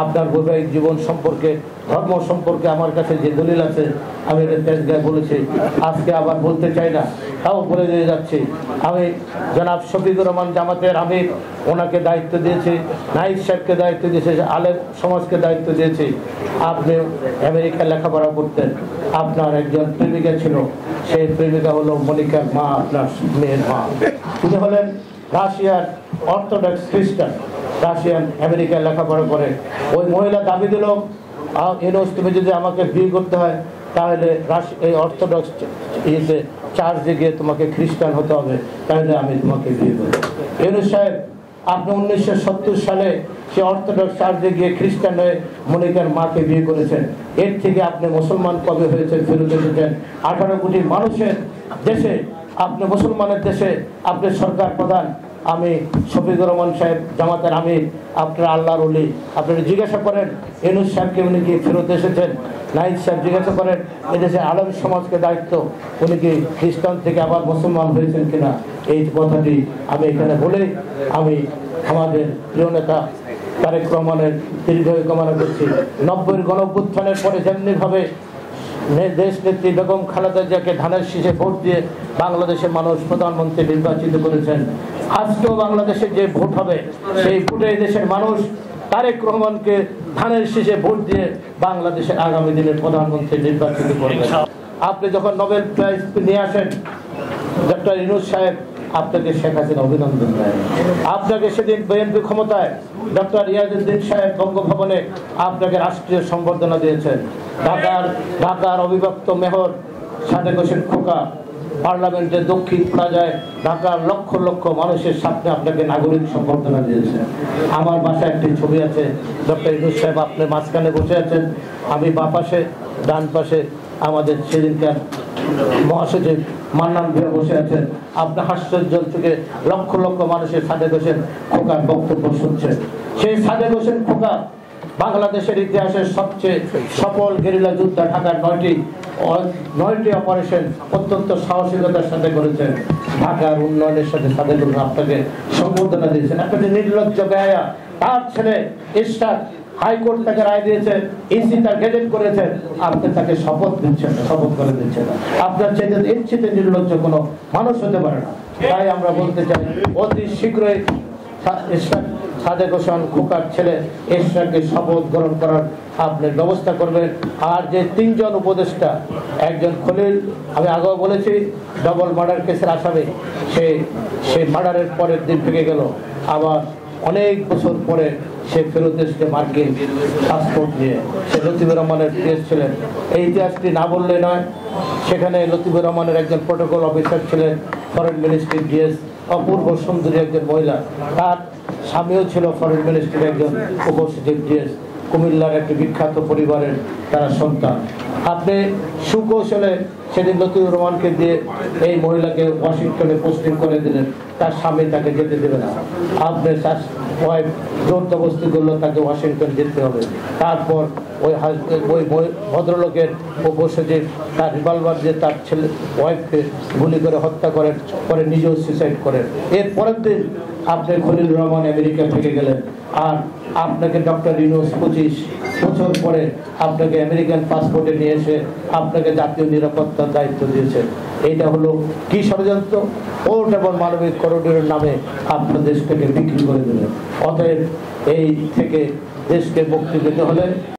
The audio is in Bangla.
আপনার বৈবাহিক জীবন সম্পর্কে, ধর্ম সম্পর্কে আমার কাছে যে দলিল আছে আমি এটা তেজগাঁয় বলেছি, আজকে আবার বলতে চাই না, তাও বলে দিয়ে যাচ্ছি। আমি জনাব শফিকুর রহমান জামাতের আমির, ওনাকে দায়িত্ব দিয়েছি, নাইক সাহেবকে দায়িত্ব দিয়েছি, আলেম সমাজকে দায়িত্ব দিয়েছি। আপনি আমেরিকায় লেখাপড়া করতেন, আপনার একজন প্রেমিকা ছিল, সেই প্রেমিকা হলো মনিকার মা, আপনার মেয়ের মা। তিনি হলেন রাশিয়ার অর্থোডক্স খ্রিস্টান, রাশিয়ান আমেরিকায় লেখাপড়া করে। ওই মহিলা দাবি দিল, ইউনুস তুমি যদি আমাকে বিয়ে করতে হয় তাহলে এই অর্থোডক্স ইয়েতে চার্চে গিয়ে তোমাকে খ্রিস্টান হতে হবে, তাহলে আমি তোমাকে বিয়ে করব। ইউনুস সাহেব, আপনি 1970 সালে সে অর্থোডক্স চার্চে গিয়ে খ্রিস্টান হয়ে মনিকার মাকে বিয়ে করেছেন। এর থেকে আপনি মুসলমান কবে হয়েছেন, ফেরত এসেছেন 18 কোটি মানুষের দেশে, আপনি মুসলমানের দেশে, আপনি সরকার প্রধান। আমি শফিকুর রহমান সাহেব জামাতের আমির, আপনার আল্লাহর ওলি, আপনারা জিজ্ঞাসা করেন ইউনুস সাহেবকে উনি কি ফেরত এসেছেন। নাইক সাহেব জিজ্ঞাসা করেন এদেশে আলেম সমাজকে দায়িত্ব, উনি কি খ্রিস্টান থেকে আবার মুসলমান হয়েছেন কিনা। এই কথাটি আমি এখানে বলে আমি আমাদের প্রিয় নেতা তারেক রহমানের দীর্ঘায়ু কামনা করছি। 90-এর গণঅভ্যুত্থানের পরে যেমনিভাবে দেশ নেত্রী বেগম খালেদা জিয়াকে ধানের শীষে ভোট দিয়ে বাংলাদেশের মানুষ প্রধানমন্ত্রী নির্বাচিত করেছেন, আজকেও বাংলাদেশে যে ভোট হবে সেই ভোটে দেশের মানুষ তারেক রহমানকে ধানের শীষে ভোট দিয়ে বাংলাদেশের আগামী দিনের প্রধানমন্ত্রী নির্বাচিত করবেন। আপনি যখন নোবেল প্রাইজ নিয়ে আসেন, ডক্টর ইউনুস সাহেব আপনাকে শেখ হাসিনা অভিনন্দন দেয়। আপনাকে সেদিন বিএনপি ক্ষমতায় ডক্টর ইয়াজউদ্দিন সাহেব বঙ্গভবনে আপনাকে রাষ্ট্রীয় সম্বর্ধনা দিয়েছেন। ঢাকার অবিভক্ত মেয়র সাদেক হোসেন খোকা পার্লামেন্টের দক্ষিণ প্লাজায় ঢাকার লক্ষ লক্ষ মানুষের সামনে আপনাকে নাগরিক সম্বর্ধনা দিয়েছেন। আমার বাসায় একটি ছবি আছে, ডক্টর ইউনুস সাহেব আপনি মাঝখানে বসে আছেন, আমি বাঁ পাশে, ডান পাশে আমাদের সেদিনকার মহাসচিব মান্নান ভাইয়া বসে আছেন। আপনি হাস্যোজ্জ্বল চোখে লক্ষ লক্ষ মানুষের সাদেক হোসেন খোকার বক্তব্য শুনছেন। সেই সাদেক হোসেন খোকা বাংলাদেশের ইতিহাসের সবচেয়ে সফল গেরিলা যোদ্ধা। ঢাকার 9টি অপারেশন অত্যন্ত সাহসিকতার সাথে করেছেন। ঢাকার উন্নয়নের সাথে সাদেক হোসেন আপনাকে সম্বর্ধনা দিয়েছেন। আপনাকে নির্লজ্জ বেহায়া, তার ছেলে ইশরাক হাইকোর্ট তাকে রায় দিয়েছে, ইসি তার গেজেট করেছেন, আপনি তাকে শপথ দিচ্ছেন না, শপথ করে দিচ্ছেন না। আপনার চাইতে এর চেয়ে নির্লজ্জ কোনো মানুষ হতে পারে না। তাই আমরা বলতে চাই অতি শীঘ্রই সাদেক হোসেন খোকার ছেলে ইশরাককে শপথ গ্রহণ করার আপনি ব্যবস্থা করবেন। আর যে 3 জন উপদেষ্টা, একজন খলিল, আমি আগেও বলেছি ডবল মার্ডার কেসের আসামি, সে মার্ডারের পরের দিন থেকে গেল, আবার অনেক বছর পরে সে ফেরত এসেছে মার্কিন পাসপোর্ট নিয়ে। সে লতিফুর রহমানের কেস ছিলেন, এই ইতিহাসটি না বললে নয়। সেখানে লতিফুর রহমানের একজন প্রোটোকল অফিসার ছিলেন, ফরেন মিনিস্ট্রির ডিএস, অপূর্ব সুন্দরী একজন মহিলা, তার স্বামীও ছিল ফরেন মিনিস্ট্রির একজন উপসচিব ডিএস, কুমিল্লার একটি বিখ্যাত পরিবারের তারা সন্তান। আপনি সুকৌশলে সেদিন লতিফুর রহমানকে দিয়ে এই মহিলাকে ওয়াশিংটনে পোস্টিং করে দিলেন, তার স্বামী তাকে যেতে দেবে না। আপনি ওয়াইফ জোরদবস্তি করলো তাকে ওয়াশিংটন যেতে হবে। তারপর ওই ভদ্রলোকের উপসচিব তার রিভলভার দিয়ে তার ছেলে ওয়াইফকে গুলি করে হত্যা করেন, পরে নিজেও সুইসাইড করেন। এর পরের দিন আপনি খলিল রহমান আমেরিকা থেকে গেলেন, আর আপনাকে ডক্টর ইউনুস 25 বছর পরে আপনাকে আমেরিকান পাসপোর্টে নিয়ে এসে আপনাকে জাতীয় নিরাপত্তার দায়িত্ব দিয়েছে। এইটা হলো কি ষড়যন্ত্র? পোর্ট এবং মানবিক করিডোরের নামে আপনার দেশটাকে বিক্রি করে দিলেন। অতএব এই থেকে দেশকে মুক্তি পেতে হলে